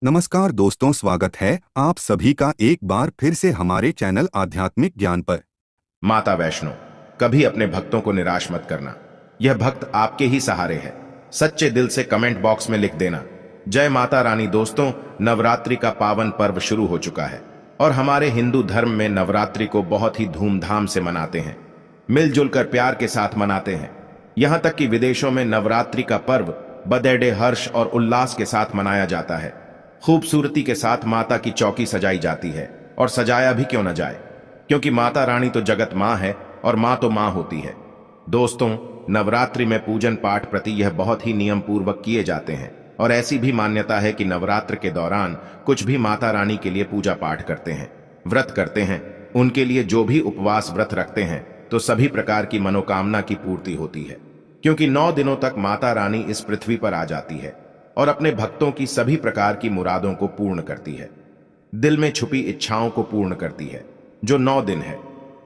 नमस्कार दोस्तों, स्वागत है आप सभी का एक बार फिर से हमारे चैनल आध्यात्मिक ज्ञान पर। माता वैष्णो, कभी अपने भक्तों को निराश मत करना। यह भक्त आपके ही सहारे है। सच्चे दिल से कमेंट बॉक्स में लिख देना, जय माता रानी। दोस्तों, नवरात्रि का पावन पर्व शुरू हो चुका है और हमारे हिंदू धर्म में नवरात्रि को बहुत ही धूमधाम से मनाते हैं। मिलजुल कर प्यार के साथ मनाते हैं। यहां तक कि विदेशों में नवरात्रि का पर्व बड़े हर्ष और उल्लास के साथ मनाया जाता है। खूबसूरती के साथ माता की चौकी सजाई जाती है, और सजाया भी क्यों न जाए, क्योंकि माता रानी तो जगत माँ है और माँ तो माँ होती है। दोस्तों, नवरात्रि में पूजन पाठ प्रति यह बहुत ही नियम पूर्वक किए जाते हैं, और ऐसी भी मान्यता है कि नवरात्र के दौरान कुछ भी माता रानी के लिए पूजा पाठ करते हैं, व्रत करते हैं, उनके लिए जो भी उपवास व्रत रखते हैं, तो सभी प्रकार की मनोकामना की पूर्ति होती है। क्योंकि 9 दिनों तक माता रानी इस पृथ्वी पर आ जाती है और अपने भक्तों की सभी प्रकार की मुरादों को पूर्ण करती है, दिल में छुपी इच्छाओं को पूर्ण करती है। जो 9 दिन है,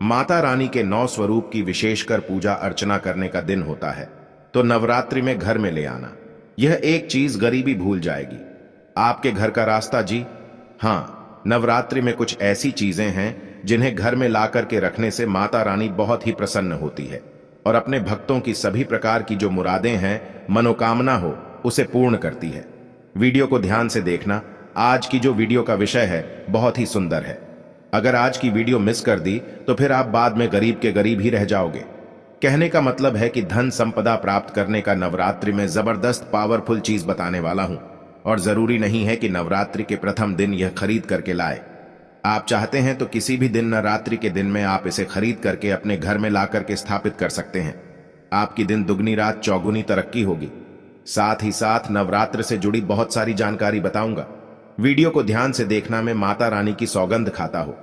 माता रानी के 9 स्वरूप की विशेषकर पूजा अर्चना करने का दिन होता है। तो नवरात्रि में घर में ले आना, यह एक चीज गरीबी भूल जाएगी आपके घर का रास्ता। जी हाँ, नवरात्रि में कुछ ऐसी चीजें हैं जिन्हें घर में ला करके रखने से माता रानी बहुत ही प्रसन्न होती है और अपने भक्तों की सभी प्रकार की जो मुरादें हैं, मनोकामना हो, उसे पूर्ण करती है। वीडियो को ध्यान से देखना। आज की जो वीडियो का विषय है बहुत ही सुंदर है। अगर आज की वीडियो मिस कर दी तो फिर आप बाद में गरीब के गरीब ही रह जाओगे। कहने का मतलब है कि धन संपदा प्राप्त करने का नवरात्रि में जबरदस्त पावरफुल चीज बताने वाला हूं, और जरूरी नहीं है कि नवरात्रि के प्रथम दिन यह खरीद करके लाए। आप चाहते हैं तो किसी भी दिन नवरात्रि के दिन में आप इसे खरीद करके अपने घर में ला करके स्थापित कर सकते हैं। आपकी दिन दुगनी रात चौगुनी तरक्की होगी। साथ ही साथ नवरात्र से जुड़ी बहुत सारी जानकारी बताऊंगा। वीडियो को ध्यान से देखना। मैं माता रानी की सौगंध खाता हूं।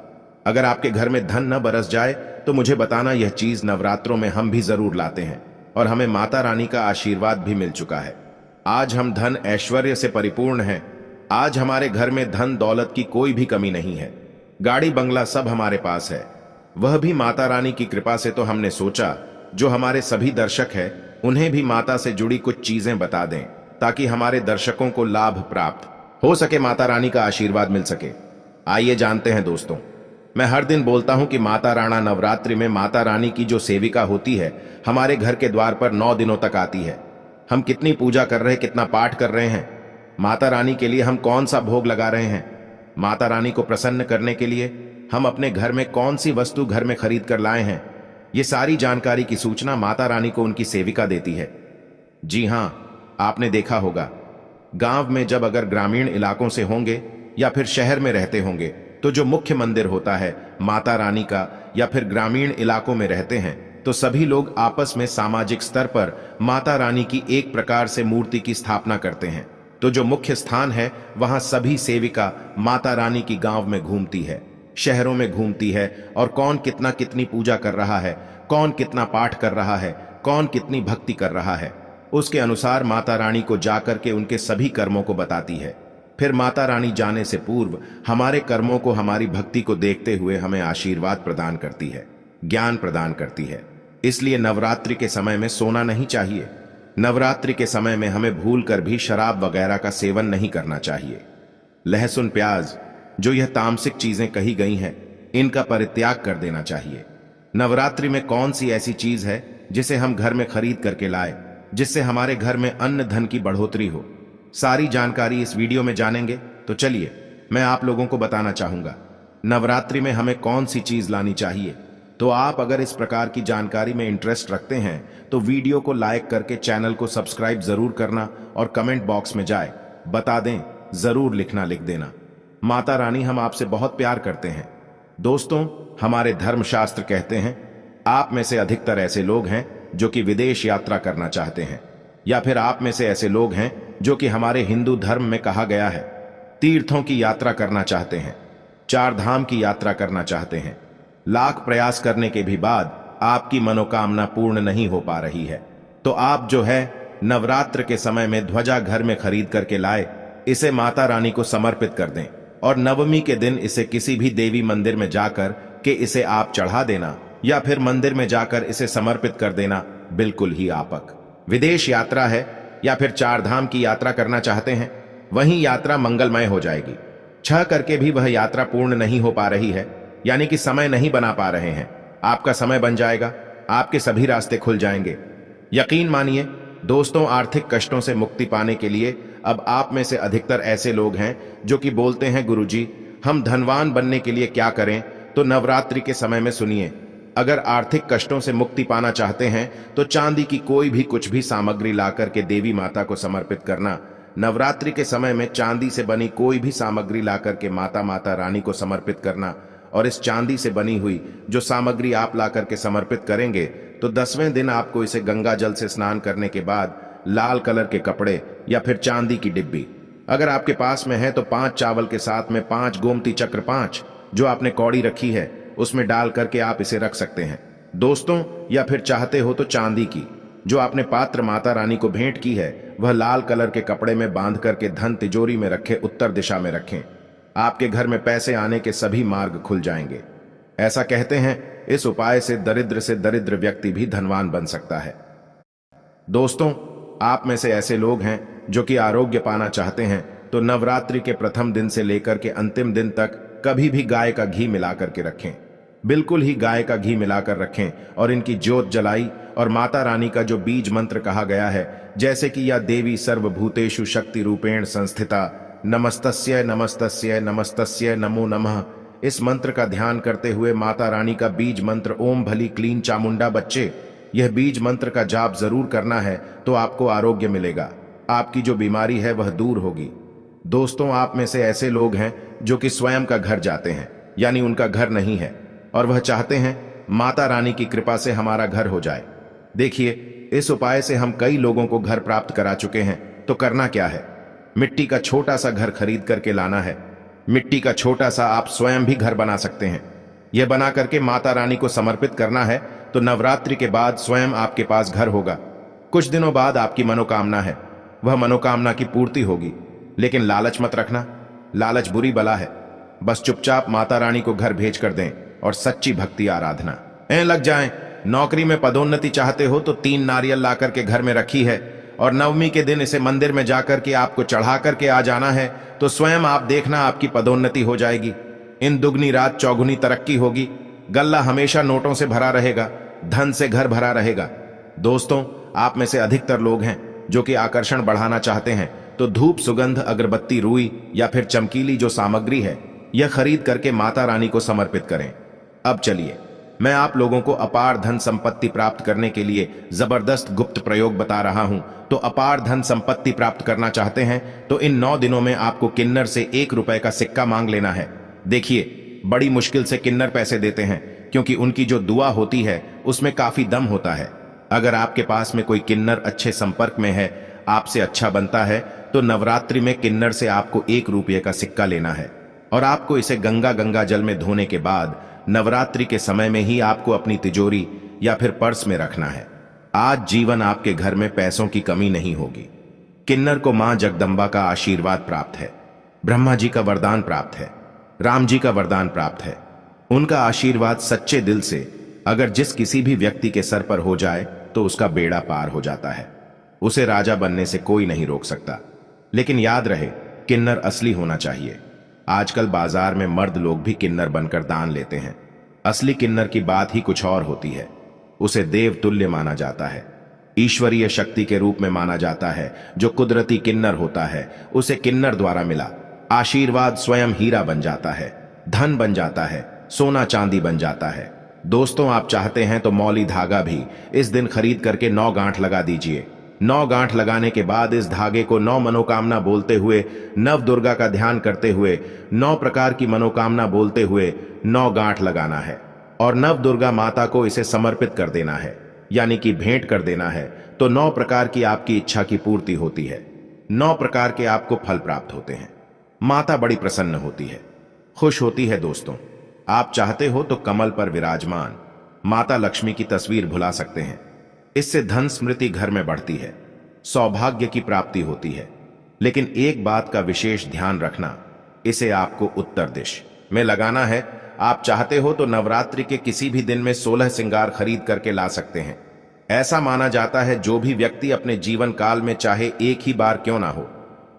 अगर आपके घर में धन न बरस जाए तो मुझे बताना, यह चीज नवरात्रों में हम भी जरूर लाते हैं और हमें माता रानी का आशीर्वाद भी मिल चुका है। आज हम धन ऐश्वर्य से परिपूर्ण हैं। आज हमारे घर में धन दौलत की कोई भी कमी नहीं है। गाड़ी बंगला सब हमारे पास है, वह भी माता रानी की कृपा से। तो हमने सोचा जो हमारे सभी दर्शक हैं उन्हें भी माता से जुड़ी कुछ चीजें बता दें, ताकि हमारे दर्शकों को लाभ प्राप्त हो सके, माता रानी का आशीर्वाद मिल सके। आइए जानते हैं दोस्तों। मैं हर दिन बोलता हूं कि माता राणा नवरात्रि में माता रानी की जो सेविका होती है हमारे घर के द्वार पर 9 दिनों तक आती है। हम कितनी पूजा कर रहे हैं, कितना पाठ कर रहे हैं, माता रानी के लिए हम कौन सा भोग लगा रहे हैं, माता रानी को प्रसन्न करने के लिए हम अपने घर में कौन सी वस्तु घर में खरीद कर लाए हैं, ये सारी जानकारी की सूचना माता रानी को उनकी सेविका देती है। जी हां, आपने देखा होगा गांव में जब अगर ग्रामीण इलाकों से होंगे या फिर शहर में रहते होंगे तो जो मुख्य मंदिर होता है माता रानी का, या फिर ग्रामीण इलाकों में रहते हैं तो सभी लोग आपस में सामाजिक स्तर पर माता रानी की एक प्रकार से मूर्ति की स्थापना करते हैं। तो जो मुख्य स्थान है वहां सभी सेविका माता रानी की गांव में घूमती है, शहरों में घूमती है, और कौन कितना कितनी पूजा कर रहा है, कौन कितना पाठ कर रहा है, कौन कितनी भक्ति कर रहा है, उसके अनुसार माता रानी को जाकर के उनके सभी कर्मों को बताती है। फिर माता रानी जाने से पूर्व हमारे कर्मों को, हमारी भक्ति को देखते हुए हमें आशीर्वाद प्रदान करती है, ज्ञान प्रदान करती है। इसलिए नवरात्रि के समय में सोना नहीं चाहिए। नवरात्रि के समय में हमें भूल कर भी शराब वगैरह का सेवन नहीं करना चाहिए। लहसुन प्याज, जो यह तामसिक चीजें कही गई हैं, इनका परित्याग कर देना चाहिए। नवरात्रि में कौन सी ऐसी चीज है जिसे हम घर में खरीद करके लाए, जिससे हमारे घर में अन्न धन की बढ़ोतरी हो, सारी जानकारी इस वीडियो में जानेंगे। तो चलिए मैं आप लोगों को बताना चाहूंगा नवरात्रि में हमें कौन सी चीज लानी चाहिए। तो आप अगर इस प्रकार की जानकारी में इंटरेस्ट रखते हैं तो वीडियो को लाइक करके चैनल को सब्सक्राइब जरूर करना, और कमेंट बॉक्स में जाए बता दें, जरूर लिखना, लिख देना, माता रानी हम आपसे बहुत प्यार करते हैं। दोस्तों, हमारे धर्मशास्त्र कहते हैं आप में से अधिकतर ऐसे लोग हैं जो कि विदेश यात्रा करना चाहते हैं, या फिर आप में से ऐसे लोग हैं जो कि हमारे हिंदू धर्म में कहा गया है तीर्थों की यात्रा करना चाहते हैं, 4 धाम की यात्रा करना चाहते हैं। लाख प्रयास करने के भी बाद आपकी मनोकामना पूर्ण नहीं हो पा रही है, तो आप जो है नवरात्र के समय में ध्वजा घर में खरीद करके लाए, इसे माता रानी को समर्पित कर दें, और नवमी के दिन इसे किसी भी देवी मंदिर में जाकर के इसे आप चढ़ा देना, या फिर मंदिर में जाकर इसे समर्पित कर देना। बिल्कुल ही आपक विदेश यात्रा है या फिर 4 धाम की यात्रा करना चाहते हैं, वहीं यात्रा मंगलमय हो जाएगी। 6 करके भी वह यात्रा पूर्ण नहीं हो पा रही है, यानी कि समय नहीं बना पा रहे हैं, आपका समय बन जाएगा, आपके सभी रास्ते खुल जाएंगे। यकीन मानिए दोस्तों, आर्थिक कष्टों से मुक्ति पाने के लिए अब आप में से अधिकतर ऐसे लोग हैं जो कि बोलते हैं, गुरुजी हम धनवान बनने के लिए क्या करें? तो नवरात्रि के समय में सुनिए, अगर आर्थिक कष्टों से मुक्ति पाना चाहते हैं तो चांदी की कोई भी कुछ भी सामग्री लाकर के देवी माता को समर्पित करना। नवरात्रि के समय में चांदी से बनी कोई भी सामग्री लाकर के माता रानी को समर्पित करना, और इस चांदी से बनी हुई जो सामग्री आप लाकर के समर्पित करेंगे तो 10वें दिन आपको इसे गंगा जल से स्नान करने के बाद लाल कलर के कपड़े या फिर चांदी की डिब्बी, अगर आपके पास में है तो 5 चावल के साथ में 5 गोमती चक्र 5 जो आपने कौड़ी रखी है उसमें डाल करके आप इसे रख सकते हैं दोस्तों। या फिर चाहते हो तो चांदी की जो आपने पात्र माता रानी को भेंट की है वह लाल कलर के कपड़े में बांध करके धन तिजोरी में रखें, उत्तर दिशा में रखें। आपके घर में पैसे आने के सभी मार्ग खुल जाएंगे। ऐसा कहते हैं इस उपाय से दरिद्र व्यक्ति भी धनवान बन सकता है। दोस्तों, आप में से ऐसे लोग हैं जो कि आरोग्य पाना चाहते हैं तो नवरात्रि के प्रथम दिन से लेकर के अंतिम दिन तक कभी भी गाय का घी मिलाकर के रखें, बिल्कुल ही गाय का घी मिलाकर रखें और इनकी ज्योत जलाई और माता रानी का जो बीज मंत्र कहा गया है, जैसे कि या देवी सर्वभूतेषु शक्ति रूपेण संस्थिता नमस्तस्य नमस्तस्य नमस्तस्य नमो नमः, इस मंत्र का ध्यान करते हुए माता रानी का बीज मंत्र ओम भली क्लीन चामुंडा बच्चे, यह बीज मंत्र का जाप जरूर करना है तो आपको आरोग्य मिलेगा, आपकी जो बीमारी है वह दूर होगी। दोस्तों, आप में से ऐसे लोग हैं जो कि स्वयं का घर जाते हैं, यानी उनका घर नहीं है और वह चाहते हैं माता रानी की कृपा से हमारा घर हो जाए। देखिए, इस उपाय से हम कई लोगों को घर प्राप्त करा चुके हैं। तो करना क्या है, मिट्टी का छोटा सा घर खरीद करके लाना है। मिट्टी का छोटा सा आप स्वयं भी घर बना सकते हैं। यह बना करके माता रानी को समर्पित करना है तो नवरात्रि के बाद स्वयं आपके पास घर होगा। कुछ दिनों बाद आपकी मनोकामना है वह मनोकामना की पूर्ति होगी। लेकिन लालच मत रखना, लालच बुरी बला है। बस चुपचाप माता रानी को घर भेज कर दें और सच्ची भक्ति आराधना लग जाएं। नौकरी में पदोन्नति चाहते हो तो 3 नारियल ला करके घर में रखी है और नवमी के दिन इसे मंदिर में जाकर के आपको चढ़ा करके आ जाना है तो स्वयं आप देखना आपकी पदोन्नति हो जाएगी। इन दुगनी रात चौगुनी तरक्की होगी। गल्ला हमेशा नोटों से भरा रहेगा, धन से घर भरा रहेगा। दोस्तों, आप में से अधिकतर लोग हैं जो कि आकर्षण बढ़ाना चाहते हैं तो धूप, सुगंध, अगरबत्ती, रुई या फिर चमकीली जो सामग्री है यह खरीद करके माता रानी को समर्पित करें। अब चलिए मैं आप लोगों को अपार धन संपत्ति प्राप्त करने के लिए जबरदस्त गुप्त प्रयोग बता रहा हूं। तो अपार धन संपत्ति प्राप्त करना चाहते हैं तो इन 9 दिनों में आपको किन्नर से 1 रुपए का सिक्का मांग लेना है। देखिए, बड़ी मुश्किल से किन्नर पैसे देते हैं क्योंकि उनकी जो दुआ होती है उसमें काफी दम होता है। अगर आपके पास में कोई किन्नर अच्छे संपर्क में है, आपसे अच्छा बनता है, तो नवरात्रि में किन्नर से आपको 1 रुपये का सिक्का लेना है और आपको इसे गंगा जल में धोने के बाद नवरात्रि के समय में ही आपको अपनी तिजोरी या फिर पर्स में रखना है। आज जीवन आपके घर में पैसों की कमी नहीं होगी। किन्नर को मां जगदंबा का आशीर्वाद प्राप्त है, ब्रह्मा जी का वरदान प्राप्त है, राम जी का वरदान प्राप्त है। उनका आशीर्वाद सच्चे दिल से अगर जिस किसी भी व्यक्ति के सर पर हो जाए तो उसका बेड़ा पार हो जाता है। उसे राजा बनने से कोई नहीं रोक सकता। लेकिन याद रहे, किन्नर असली होना चाहिए। आजकल बाजार में मर्द लोग भी किन्नर बनकर दान लेते हैं। असली किन्नर की बात ही कुछ और होती है। उसे देव तुल्य माना जाता है, ईश्वरीय शक्ति के रूप में माना जाता है। जो कुदरती किन्नर होता है उसे किन्नर द्वारा मिला आशीर्वाद स्वयं हीरा बन जाता है, धन बन जाता है, सोना चांदी बन जाता है। दोस्तों, आप चाहते हैं तो मौली धागा भी इस दिन खरीद करके 9 गांठ लगा दीजिए। 9 गांठ लगाने के बाद इस धागे को 9 मनोकामना बोलते हुए, नव दुर्गा का ध्यान करते हुए, 9 प्रकार की मनोकामना बोलते हुए 9 गांठ लगाना है और नव दुर्गा माता को इसे समर्पित कर देना है, यानी कि भेंट कर देना है। तो 9 प्रकार की आपकी इच्छा की पूर्ति होती है, 9 प्रकार के आपको फल प्राप्त होते हैं। माता बड़ी प्रसन्न होती है, खुश होती है। दोस्तों, आप चाहते हो तो कमल पर विराजमान माता लक्ष्मी की तस्वीर भुला सकते हैं। इससे धन स्मृति घर में बढ़ती है, सौभाग्य की प्राप्ति होती है। लेकिन एक बात का विशेष ध्यान रखना, इसे आपको उत्तर दिश में लगाना है। आप चाहते हो तो नवरात्रि के किसी भी दिन में 16 श्रृंगार खरीद करके ला सकते हैं। ऐसा माना जाता है जो भी व्यक्ति अपने जीवन काल में चाहे एक ही बार क्यों ना हो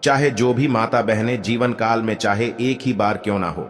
चाहे जो भी माता बहनें जीवन काल में चाहे एक ही बार क्यों ना हो।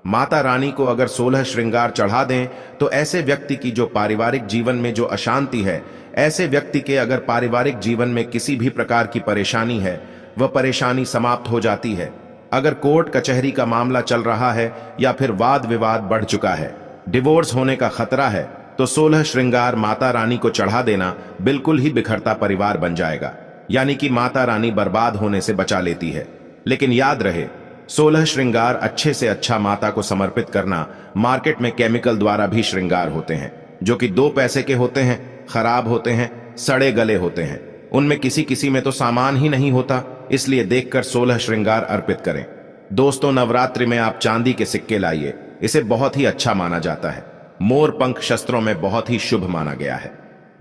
माता रानी को अगर 16 श्रृंगार चढ़ा दें तो ऐसे व्यक्ति की जो पारिवारिक जीवन में जो अशांति है, ऐसे व्यक्ति के अगर पारिवारिक जीवन में किसी भी प्रकार की परेशानी है, वह परेशानी समाप्त हो जाती है। अगर कोर्ट कचहरी का मामला चल रहा है या फिर वाद विवाद बढ़ चुका है, डिवोर्स होने का खतरा है, तो 16 श्रृंगार माता रानी को चढ़ा देना बिल्कुल ही बिखरता परिवार बन जाएगा, यानी कि माता रानी बर्बाद होने से बचा लेती है। लेकिन याद रहे, 16 श्रृंगार अच्छे से अच्छा माता को समर्पित करना। मार्केट में केमिकल द्वारा भी श्रृंगार होते हैं जो कि 2 पैसे के होते हैं, खराब होते हैं, सड़े गले होते हैं, उनमें किसी किसी में तो सामान ही नहीं होता। इसलिए देखकर 16 श्रृंगार अर्पित करें। दोस्तों, नवरात्रि में आप चांदी के सिक्के लाइए, इसे बहुत ही अच्छा माना जाता है। मोर पंख शस्त्रों में बहुत ही शुभ माना गया है।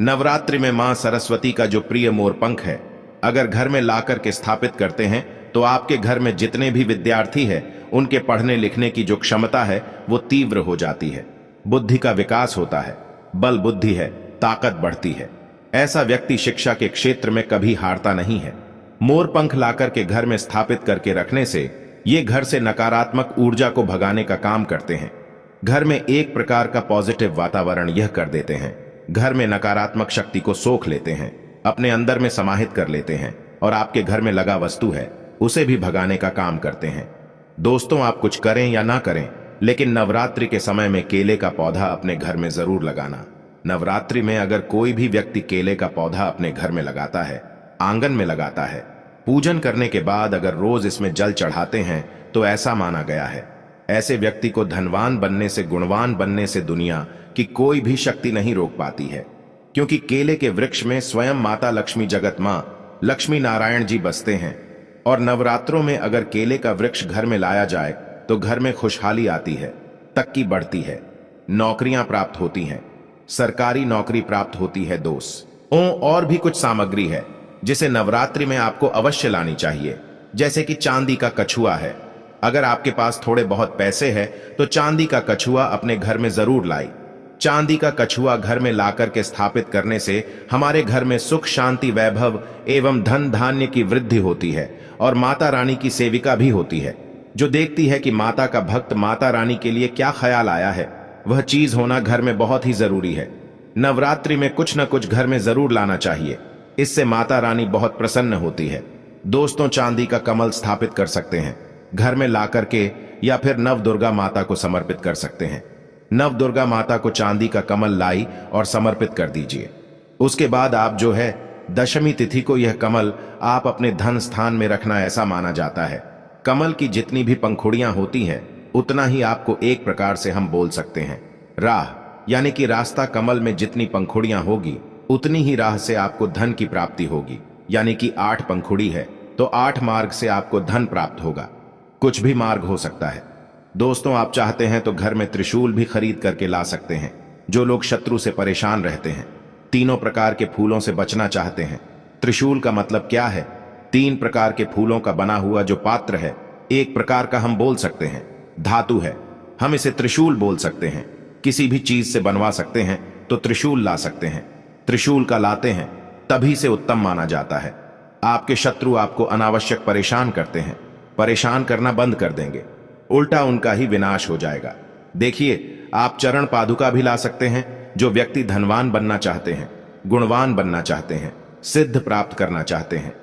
नवरात्रि में मां सरस्वती का जो प्रिय मोर पंख है, अगर घर में लाकर के स्थापित करते हैं तो आपके घर में जितने भी विद्यार्थी हैं, उनके पढ़ने लिखने की जो क्षमता है वो तीव्र हो जाती है, बुद्धि का विकास होता है, बल बुद्धि है, ताकत बढ़ती है। ऐसा व्यक्ति शिक्षा के क्षेत्र में कभी हारता नहीं है। मोर पंख लाकर के घर में स्थापित करके रखने से ये घर से नकारात्मक ऊर्जा को भगाने का काम करते हैं। घर में एक प्रकार का पॉजिटिव वातावरण यह कर देते हैं। घर में नकारात्मक शक्ति को सोख लेते हैं, अपने अंदर में समाहित कर लेते हैं और आपके घर में लगा वस्तु है उसे भी भगाने का काम करते हैं। दोस्तों, आप कुछ करें या ना करें, लेकिन नवरात्रि के समय में केले का पौधा अपने घर में जरूर लगाना। नवरात्रि में अगर कोई भी व्यक्ति केले का पौधा अपने घर में लगाता है, आंगन में लगाता है, पूजन करने के बाद अगर रोज इसमें जल चढ़ाते हैं, तो ऐसा माना गया है ऐसे व्यक्ति को धनवान बनने से, गुणवान बनने से दुनिया की कोई भी शक्ति नहीं रोक पाती है। क्योंकि केले के वृक्ष में स्वयं माता लक्ष्मी, जगत मां लक्ष्मी नारायण जी बसते हैं। और नवरात्रों में अगर केले का वृक्ष घर में लाया जाए तो घर में खुशहाली आती है, तरक्की बढ़ती है, नौकरियां प्राप्त होती हैं, सरकारी नौकरी प्राप्त होती है। दोस्तों, और भी कुछ सामग्री है जिसे नवरात्रि में आपको अवश्य लानी चाहिए, जैसे कि चांदी का कछुआ है। अगर आपके पास थोड़े बहुत पैसे हैं तो चांदी का कछुआ अपने घर में जरूर लाई। चांदी का कछुआ घर में लाकर के स्थापित करने से हमारे घर में सुख, शांति, वैभव एवं धन धान्य की वृद्धि होती है और माता रानी की सेविका भी होती है, जो देखती है कि माता का भक्त माता रानी के लिए क्या ख्याल आया है। वह चीज होना घर में बहुत ही जरूरी है। नवरात्रि में कुछ न कुछ घर में जरूर लाना चाहिए, इससे माता रानी बहुत प्रसन्न होती है। दोस्तों, चांदी का कमल स्थापित कर सकते हैं घर में ला करके, या फिर नव दुर्गा माता को समर्पित कर सकते हैं। नव दुर्गा माता को चांदी का कमल लाई और समर्पित कर दीजिए। उसके बाद आप जो है दशमी तिथि को यह कमल आप अपने धन स्थान में रखना, ऐसा माना जाता है। कमल की जितनी भी पंखुड़ियां होती हैं, उतना ही आपको एक प्रकार से हम बोल सकते हैं राह, यानी कि रास्ता। कमल में जितनी पंखुड़ियां होगी उतनी ही राह से आपको धन की प्राप्ति होगी, यानी कि 8 पंखुड़ी है तो 8 मार्ग से आपको धन प्राप्त होगा। कुछ भी मार्ग हो सकता है। दोस्तों, आप चाहते हैं तो घर में त्रिशूल भी खरीद करके ला सकते हैं। जो लोग शत्रु से परेशान रहते हैं, 3 प्रकार के फूलों से बचना चाहते हैं। त्रिशूल का मतलब क्या है? 3 प्रकार के फूलों का बना हुआ जो पात्र है, एक प्रकार का हम बोल सकते हैं धातु है, हम इसे त्रिशूल बोल सकते हैं। किसी भी चीज से बनवा सकते हैं तो त्रिशूल ला सकते हैं। त्रिशूल का लाते हैं तभी से उत्तम माना जाता है। आपके शत्रु आपको अनावश्यक परेशान करते हैं, परेशान करना बंद कर देंगे, उल्टा उनका ही विनाश हो जाएगा। देखिए, आप चरण पादुका भी ला सकते हैं। जो व्यक्ति धनवान बनना चाहते हैं, गुणवान बनना चाहते हैं, सिद्ध प्राप्त करना चाहते हैं,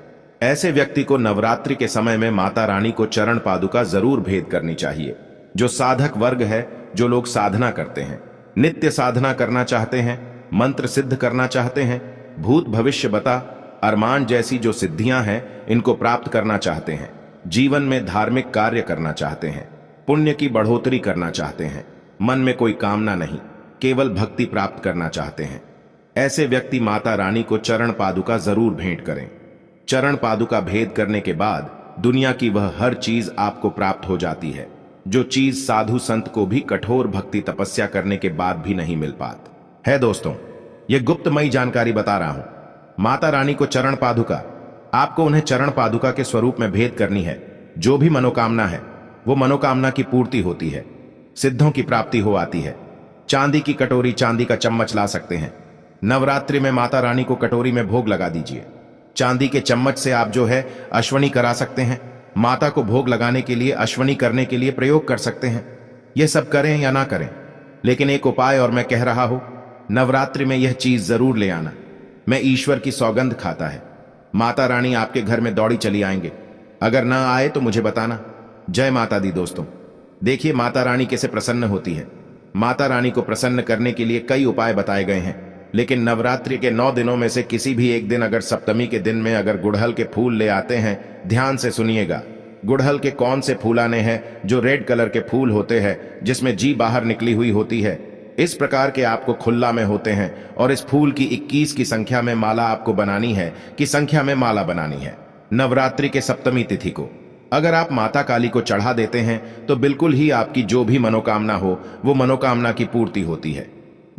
ऐसे व्यक्ति को नवरात्रि के समय में माता रानी को चरण पादुका जरूर भेंट करनी चाहिए। जो साधक वर्ग है, जो लोग साधना करते हैं, नित्य साधना करना चाहते हैं, मंत्र सिद्ध करना चाहते हैं, भूत भविष्य बता अरमान जैसी जो सिद्धियां हैं, इनको प्राप्त करना चाहते हैं, जीवन में धार्मिक कार्य करना चाहते हैं, पुण्य की बढ़ोतरी करना चाहते हैं, मन में कोई कामना नहीं, केवल भक्ति प्राप्त करना चाहते हैं, ऐसे व्यक्ति माता रानी को चरण पादुका जरूर भेंट करें। चरण पादुका भेंट करने के बाद दुनिया की वह हर चीज आपको प्राप्त हो जाती है, जो चीज साधु संत को भी कठोर भक्ति तपस्या करने के बाद भी नहीं मिल पाती है। दोस्तों, यह गुप्तमयी जानकारी बता रहा हूं। माता रानी को चरण पादुका, आपको उन्हें चरण पादुका के स्वरूप में भेंट करनी है। जो भी मनोकामना है, वो मनोकामना की पूर्ति होती है, सिद्धों की प्राप्ति हो आती है। चांदी की कटोरी, चांदी का चम्मच ला सकते हैं। नवरात्रि में माता रानी को कटोरी में भोग लगा दीजिए। चांदी के चम्मच से आप जो है अश्वनी करा सकते हैं। माता को भोग लगाने के लिए अश्वनी करने के लिए प्रयोग कर सकते हैं। यह सब करें या ना करें, लेकिन एक उपाय और मैं कह रहा हूं, नवरात्रि में यह चीज जरूर ले आना। मैं ईश्वर की सौगंध खाता है, माता रानी आपके घर में दौड़ी चली आएंगे। अगर ना आए तो मुझे बताना। जय माता दी दोस्तों। देखिए माता रानी कैसे प्रसन्न होती है। माता रानी को प्रसन्न करने के लिए कई उपाय बताए गए हैं, लेकिन नवरात्रि के 9 दिनों में से किसी भी एक दिन अगर सप्तमी के दिन में अगर गुड़हल के फूल ले आते हैं, ध्यान से सुनिएगा। गुड़हल के कौन से फूल आने हैं? जो रेड कलर के फूल होते हैं, जिसमें जी बाहर निकली हुई होती है, इस प्रकार के आपको खुल्ला में होते हैं। और इस फूल की 21 की संख्या में माला आपको बनानी है, कि संख्या में माला बनानी है नवरात्रि के सप्तमी तिथि को। अगर आप माता काली को चढ़ा देते हैं तो बिल्कुल ही आपकी जो भी मनोकामना हो वो मनोकामना की पूर्ति होती है।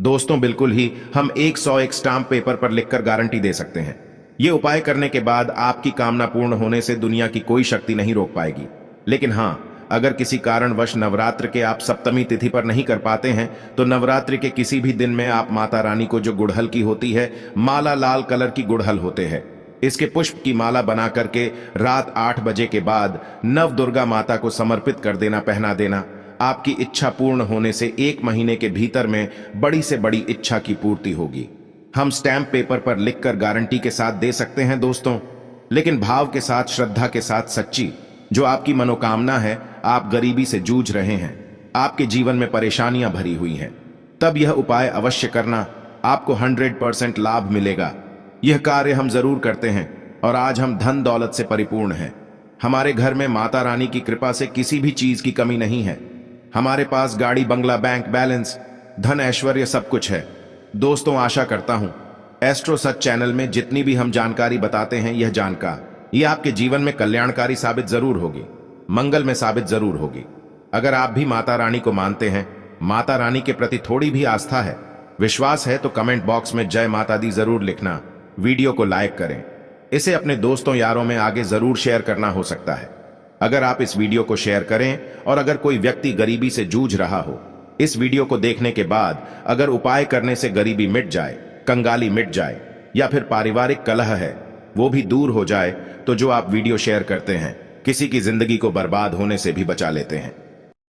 दोस्तों बिल्कुल ही हम 101 स्टाम्प पेपर पर लिखकर गारंटी दे सकते हैं। ये उपाय करने के बाद आपकी कामना पूर्ण होने से दुनिया की कोई शक्ति नहीं रोक पाएगी। लेकिन हाँ, अगर किसी कारणवश नवरात्र के आप सप्तमी तिथि पर नहीं कर पाते हैं तो नवरात्रि के किसी भी दिन में आप माता रानी को जो गुड़हल की होती है माला, लाल कलर की गुड़हल होते हैं, इसके पुष्प की माला बना करके रात 8 बजे के बाद नव दुर्गा माता को समर्पित कर देना, पहना देना। आपकी इच्छा पूर्ण होने से 1 महीने के भीतर में बड़ी से बड़ी इच्छा की पूर्ति होगी। हम स्टैंप पेपर पर लिखकर गारंटी के साथ दे सकते हैं दोस्तों, लेकिन भाव के साथ, श्रद्धा के साथ, सच्ची जो आपकी मनोकामना है, आप गरीबी से जूझ रहे हैं, आपके जीवन में परेशानियां भरी हुई हैं, तब यह उपाय अवश्य करना, आपको 100% लाभ मिलेगा। यह कार्य हम जरूर करते हैं और आज हम धन दौलत से परिपूर्ण हैं। हमारे घर में माता रानी की कृपा से किसी भी चीज की कमी नहीं है। हमारे पास गाड़ी, बंगला, बैंक बैलेंस, धन, ऐश्वर्य सब कुछ है। दोस्तों आशा करता हूं एस्ट्रो सच चैनल में जितनी भी हम जानकारी बताते हैं, यह जानकारी आपके जीवन में कल्याणकारी साबित जरूर होगी, मंगल में साबित जरूर होगी। अगर आप भी माता रानी को मानते हैं, माता रानी के प्रति थोड़ी भी आस्था है, विश्वास है, तो कमेंट बॉक्स में जय माता दी जरूर लिखना। वीडियो को लाइक करें, इसे अपने दोस्तों यारों में आगे जरूर शेयर करना हो सकता है। अगर आप इस वीडियो को शेयर करें और अगर कोई व्यक्ति गरीबी से जूझ रहा हो, इस वीडियो को देखने के बाद अगर उपाय करने से गरीबी मिट जाए, कंगाली मिट जाए, या फिर पारिवारिक कलह है वो भी दूर हो जाए, तो जो आप वीडियो शेयर करते हैं किसी की जिंदगी को बर्बाद होने से भी बचा लेते हैं।